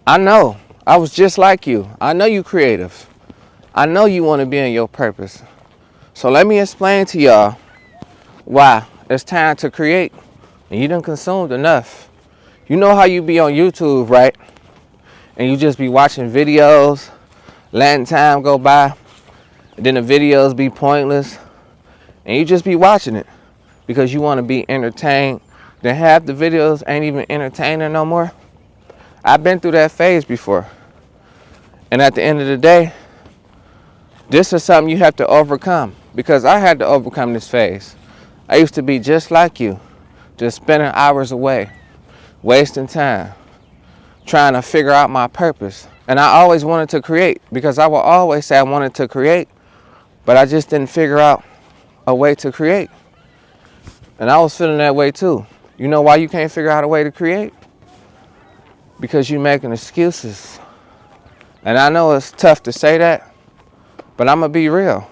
I know. I was just like you. I know you creative. I know you want to be in your purpose. So let me explain to y'all why it's time to create. And you done consumed enough. You know how you be on YouTube, right? And you just be watching videos, letting time go by, and then the videos be pointless, and you just be watching it because you want to be entertained. Then half the videos ain't even entertaining no more. I've been through that phase before. And at the end of the day, this is something you have to overcome, because I had to overcome this phase. I used to be just like you, just spending hours away, wasting time, trying to figure out my purpose. And I always wanted to create, because I will always say I wanted to create, but I just didn't figure out a way to create. And I was feeling that way too. You know why you can't figure out a way to create? Because you're making excuses. And I know it's tough to say that, but I'm gonna be real.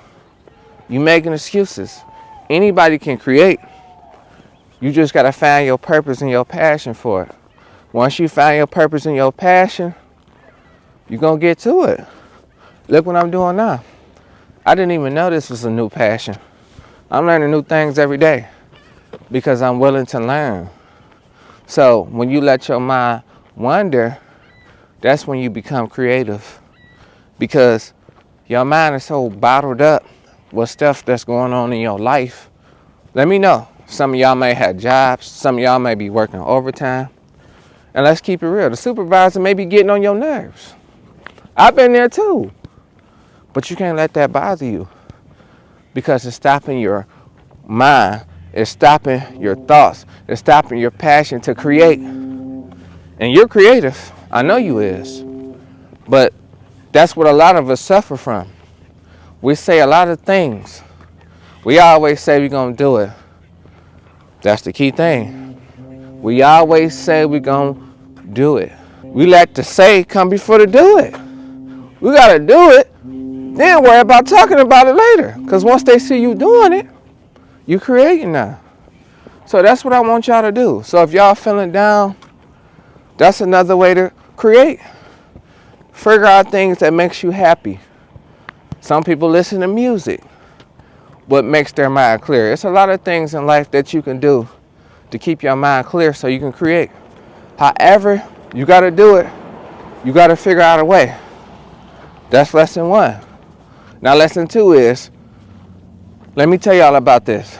You making excuses. Anybody can create. You just gotta find your purpose and your passion for it. Once you find your purpose and your passion, you're gonna get to it. Look what I'm doing now. I didn't even know this was a new passion. I'm learning new things every day because I'm willing to learn. So when you let your mind wander, that's when you become creative, because your mind is so bottled up with stuff that's going on in your life. Let me know. Some of y'all may have jobs. Some of y'all may be working overtime. And let's keep it real. The supervisor may be getting on your nerves. I've been there too. But you can't let that bother you, because it's stopping your mind. It's stopping your thoughts. It's stopping your passion to create. And you're creative. I know you is. But that's what a lot of us suffer from. We say a lot of things. We always say we're going to do it. That's the key thing. We always say we're going to do it. We let the say come before the do it. We got to do it, then worry about talking about it later. Because once they see you doing it, you creating now. So that's what I want y'all to do. So if y'all feeling down, that's another way to create. Figure out things that makes you happy. Some people listen to music, what makes their mind clear. It's a lot of things in life that you can do to keep your mind clear so you can create. However, you got to do it. You got to figure out a way. That's lesson 1. Now lesson 2 is, let me tell y'all about this.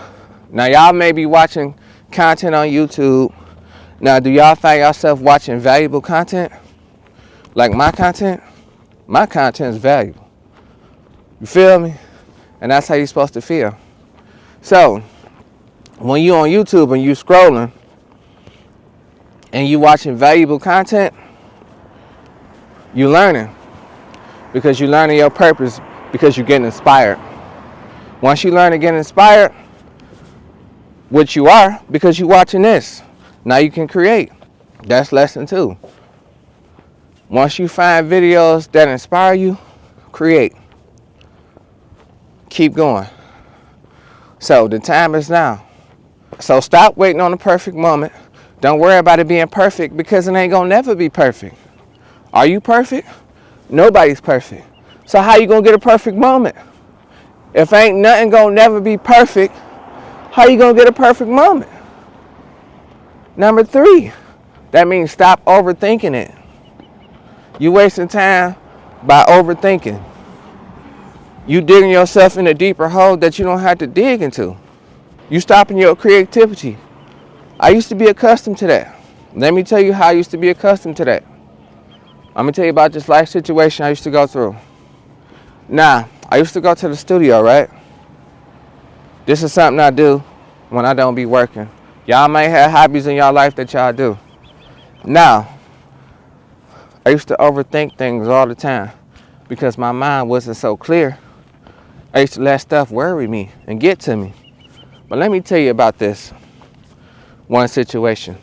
Now y'all may be watching content on YouTube. Now do y'all find yourself watching valuable content? Like my content? My content is valuable. You feel me? And that's how you're supposed to feel. So when you on YouTube and you scrolling and you watching valuable content, you learning, because you learning your purpose, because you're getting inspired. Once you learn to get inspired, which you are, because you're watching this, now you can create. That's lesson 2. Once you find videos that inspire you, create. Keep going. So the time is now. So stop waiting on the perfect moment. Don't worry about it being perfect, because it ain't gonna never be perfect. Are you perfect? Nobody's perfect. So how you gonna get a perfect moment? If ain't nothing gonna never be perfect, how you gonna get a perfect moment? Number 3, that means stop overthinking it. You wasting time by overthinking. You digging yourself in a deeper hole that you don't have to dig into. You stopping your creativity. I used to be accustomed to that. Let me tell you how I used to be accustomed to that. I'm gonna tell you about this life situation I used to go through. Now, I used to go to the studio, right? This is something I do when I don't be working. Y'all may have hobbies in y'all life that y'all do. Now, I used to overthink things all the time because my mind wasn't so clear. I used to let stuff worry me and get to me. But let me tell you about this one situation.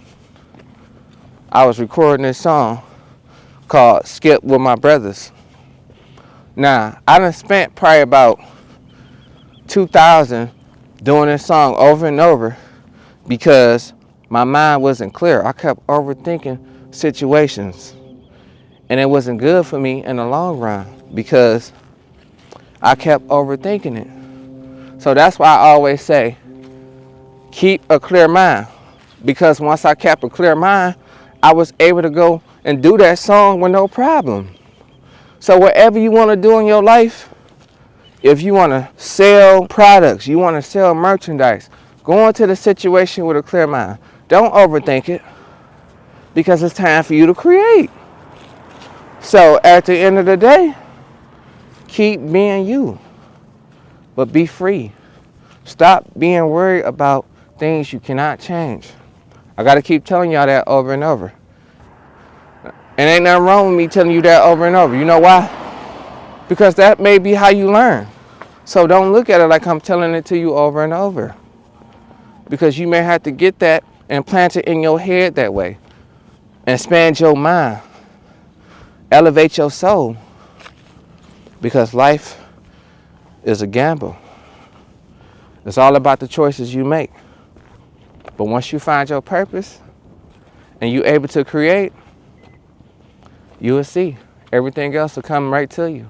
I was recording this song called Skip with my brothers. Now, I done spent probably about 2,000 doing this song over and over because my mind wasn't clear. I kept overthinking situations. And it wasn't good for me in the long run because I kept overthinking it. So that's why I always say, keep a clear mind. Because once I kept a clear mind, I was able to go and do that song with no problem. So whatever you want to do in your life, if you want to sell products, you want to sell merchandise, go into the situation with a clear mind. Don't overthink it because it's time for you to create. So at the end of the day, keep being you, but be free. Stop being worried about things you cannot change. I got to keep telling y'all that over and over. And ain't nothing wrong with me telling you that over and over. You know why? Because that may be how you learn. So don't look at it like I'm telling it to you over and over. Because you may have to get that and plant it in your head that way. And expand your mind. Elevate your soul. Because life is a gamble. It's all about the choices you make. But once you find your purpose and you're able to create, you will see. Everything else will come right to you.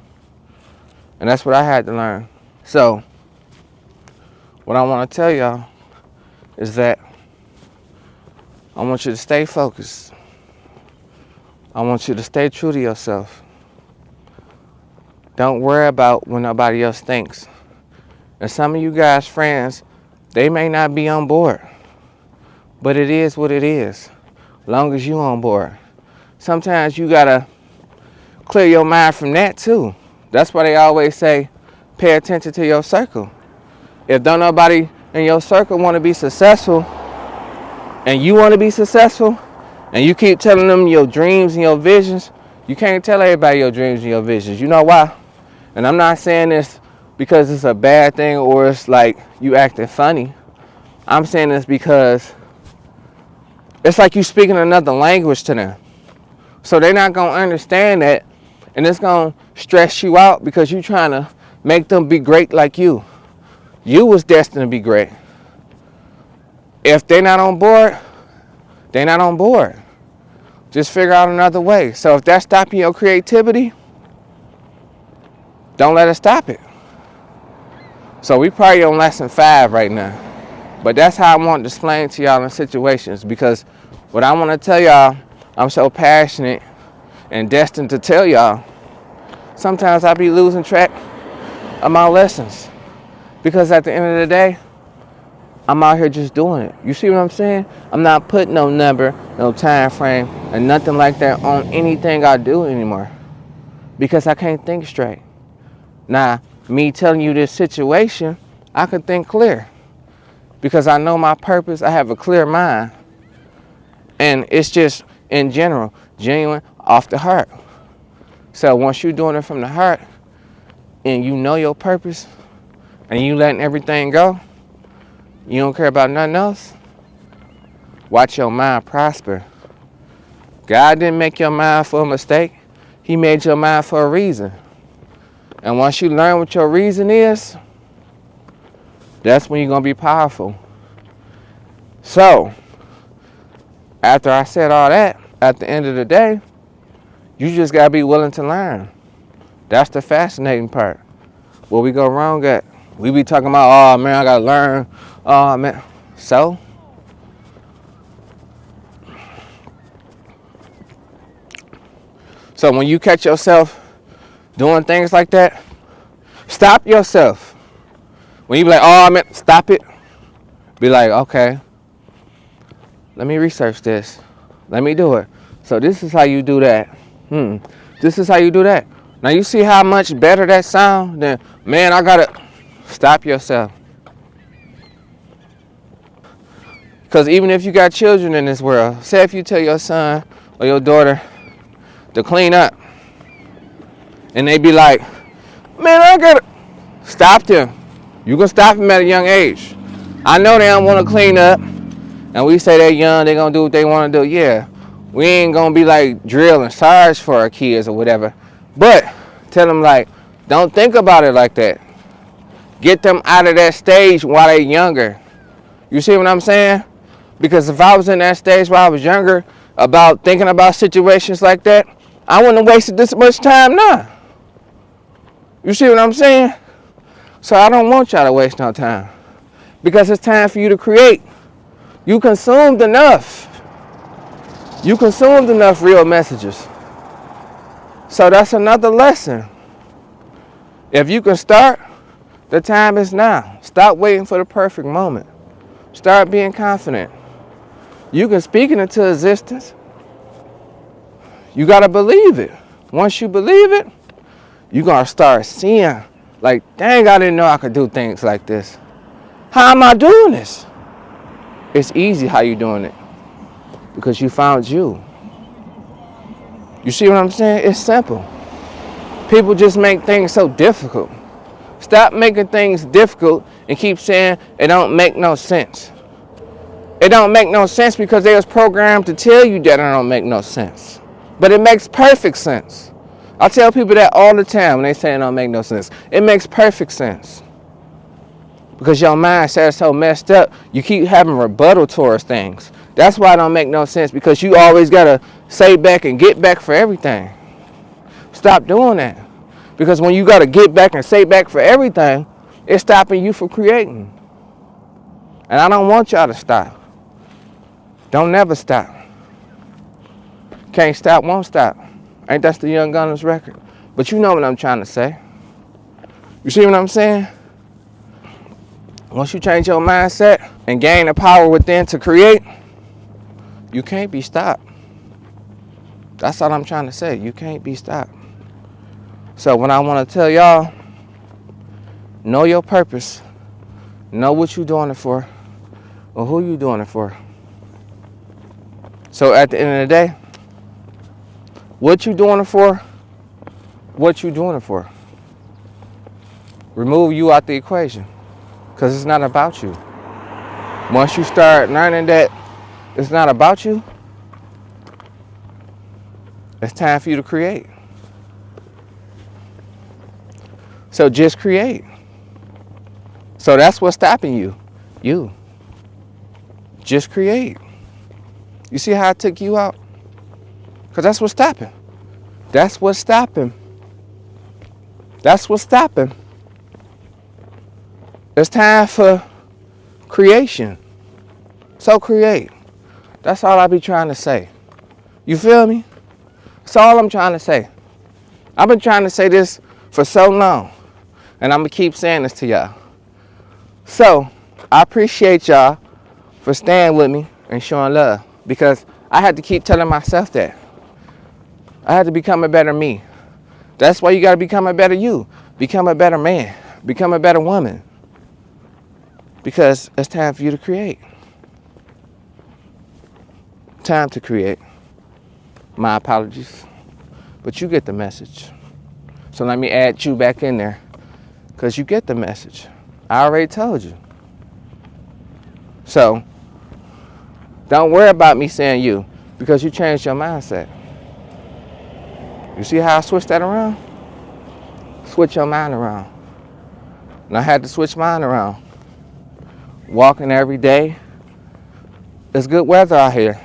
And that's what I had to learn. So, what I want to tell y'all is that I want you to stay focused. I want you to stay true to yourself. Don't worry about what nobody else thinks. And some of you guys' friends, they may not be on board. But it is what it is, long as you're on board. Sometimes you gotta clear your mind from that too. That's why they always say, pay attention to your circle. If don't nobody in your circle want to be successful, and you want to be successful, and you keep telling them your dreams and your visions, you can't tell everybody your dreams and your visions. You know why? And I'm not saying this because it's a bad thing or it's like you acting funny. I'm saying this because it's like you speaking another language to them. So they're not going to understand that, and it's going to stress you out because you're trying to make them be great like you. You was destined to be great. If they're not on board, they're not on board. Just figure out another way. So if that's stopping your creativity, don't let it stop it. So we probably on lesson 5 right now. But that's how I want to explain to y'all in situations, because what I want to tell y'all, I'm so passionate and destined to tell y'all. Sometimes I be losing track of my lessons because at the end of the day, I'm out here just doing it. You see what I'm saying? I'm not putting no number, no time frame, and nothing like that on anything I do anymore because I can't think straight. Now, me telling you this situation, I can think clear. Because I know my purpose, I have a clear mind. And it's just, in general, genuine, off the heart. So once you're doing it from the heart, and you know your purpose, and you letting everything go, you don't care about nothing else, watch your mind prosper. God didn't make your mind for a mistake. He made your mind for a reason. And once you learn what your reason is, that's when you're going to be powerful. So, after I said all that, at the end of the day, you just got to be willing to learn. That's the fascinating part. Where we go wrong at, we be talking about, oh man, I got to learn. Oh man. So when you catch yourself doing things like that, stop yourself. When you be like, oh man, stop it. Be like, okay, let me research this. Let me do it. So this is how you do that. This is how you do that. Now you see how much better that sound than, man, I gotta stop yourself. Because even if you got children in this world, say if you tell your son or your daughter to clean up, and they be like, man, I gotta stop them. You can stop them at a young age. I know they don't want to clean up, and we say they're young, they're going to do what they want to do. Yeah, we ain't going to be like drilling SARS for our kids or whatever. But tell them like, don't think about it like that. Get them out of that stage while they're younger. You see what I'm saying? Because if I was in that stage while I was younger, about thinking about situations like that, I wouldn't have wasted this much time now. You see what I'm saying? So I don't want y'all to waste no time. Because it's time for you to create. You consumed enough. You consumed enough real messages. So that's another lesson. If you can start, the time is now. Stop waiting for the perfect moment. Start being confident. You can speak it into existence. You got to believe it. Once you believe it, you're going to start seeing, like, dang, I didn't know I could do things like this. How am I doing this? It's easy how you doing it. Because you found you. You see what I'm saying? It's simple. People just make things so difficult. Stop making things difficult and keep saying it don't make no sense. It don't make no sense because they was programmed to tell you that it don't make no sense. But it makes perfect sense. I tell people that all the time when they say it don't make no sense. It makes perfect sense. Because your mindset is so messed up, you keep having rebuttal towards things. That's why it don't make no sense, because you always got to say back and get back for everything. Stop doing that. Because when you got to get back and say back for everything, it's stopping you from creating. And I don't want y'all to stop. Don't never stop. Can't stop, won't stop. Ain't that the Young Gunners record? But you know what I'm trying to say. You see what I'm saying? Once you change your mindset and gain the power within to create, you can't be stopped. That's all I'm trying to say. You can't be stopped. So what I want to tell y'all, know your purpose. Know what you're doing it for or who you doing it for. So at the end of the day, what you doing it for, what you doing it for. Remove you out the equation, because it's not about you. Once you start learning that it's not about you, it's time for you to create. So just create. So that's what's stopping you. You. Just create. You see how I took you out? Because that's what's stopping. That's what's stopping. That's what's stopping. It's time for creation. So create. That's all I be trying to say. You feel me? That's all I'm trying to say. I've been trying to say this for so long. And I'm going to keep saying this to y'all. So, I appreciate y'all for staying with me and showing love. Because I had to keep telling myself that. I had to become a better me. That's why you got to become a better you. Become a better man. Become a better woman. Because it's time for you to create. Time to create. My apologies. But you get the message. So let me add you back in there. Because you get the message. I already told you. So, don't worry about me saying you. Because you changed your mindset. You see how I switched that around? Switch your mind around. And I had to switch mine around. Walking every day. It's good weather out here.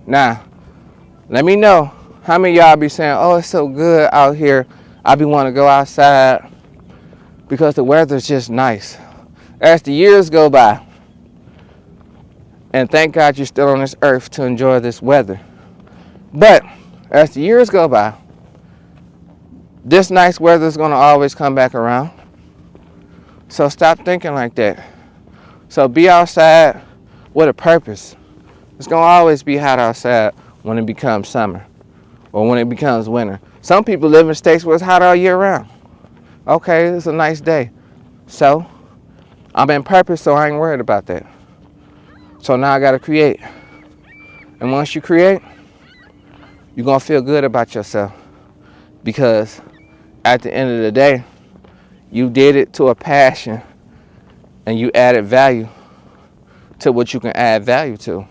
Now, let me know how many of y'all be saying, oh, it's so good out here. I be wanting to go outside because the weather's just nice. As the years go by, and thank God you're still on this earth to enjoy this weather. But as the years go by, this nice weather is going to always come back around. So stop thinking like that. So be outside with a purpose. It's going to always be hot outside when it becomes summer or when it becomes winter. Some people live in states where it's hot all year round. Okay, it's a nice day. So I'm in purpose, so I ain't worried about that. So now I got to create. And once you create, you're going to feel good about yourself. Because at the end of the day, you did it to a passion and you added value to what you can add value to.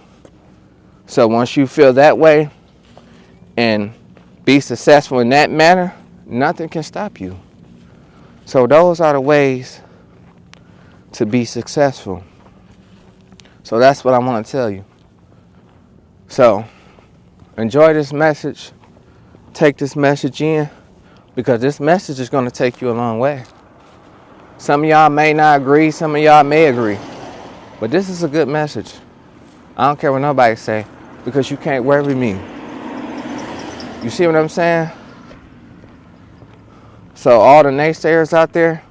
So once you feel that way and be successful in that manner, nothing can stop you. So those are the ways to be successful. So that's what I want to tell you. So enjoy this message. take this message in, because this message is going to take you a long way. Some of y'all may not agree, some of y'all may agree, but this is a good message. I don't care what nobody say, because you can't worry me. You see what I'm saying? So all the naysayers out there,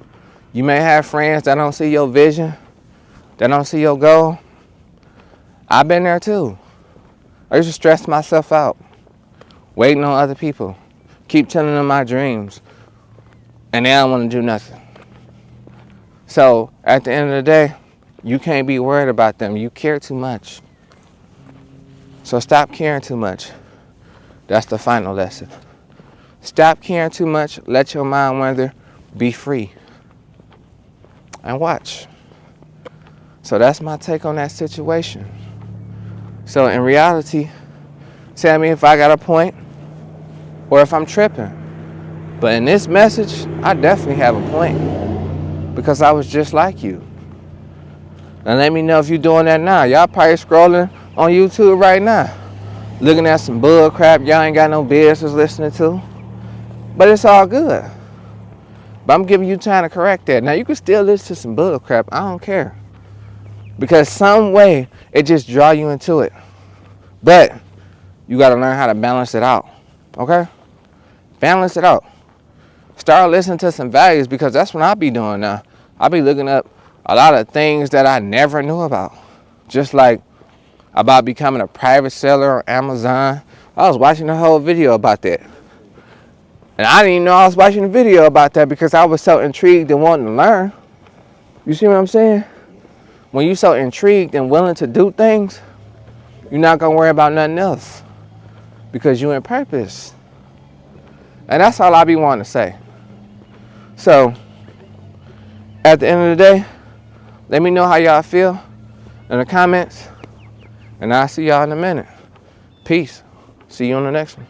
you may have friends that don't see your vision, that don't see your goal. I've been there too. I used to stress myself out, waiting on other people, keep telling them my dreams, and they don't want to do nothing. So at the end of the day, you can't be worried about them. You care too much. So stop caring too much. That's the final lesson. Stop caring too much. Let your mind wander. Be free. And watch. So that's my take on that situation. So in reality, tell me if I got a point or if I'm tripping. But in this message, I definitely have a point, because I was just like you. And let me know if you're doing that now. Y'all probably scrolling on YouTube right now, looking at some bull crap y'all ain't got no business listening to. But it's all good. But I'm giving you time to correct that. Now you can still listen to some bull crap. I don't care. Because some way it just draw you into it. But you got to learn how to balance it out. Okay? Balance it out. Start listening to some values, because that's what I be doing now. I be looking up a lot of things that I never knew about. Just like about becoming a private seller on Amazon. I was watching a whole video about that. And I didn't even know I was watching a video about that, because I was so intrigued and wanting to learn. You see what I'm saying? When you're so intrigued and willing to do things, you're not going to worry about nothing else, because you're in purpose. And that's all I be wanting to say. So, at the end of the day, let me know how y'all feel in the comments. And I'll see y'all in a minute. Peace. See you on the next one.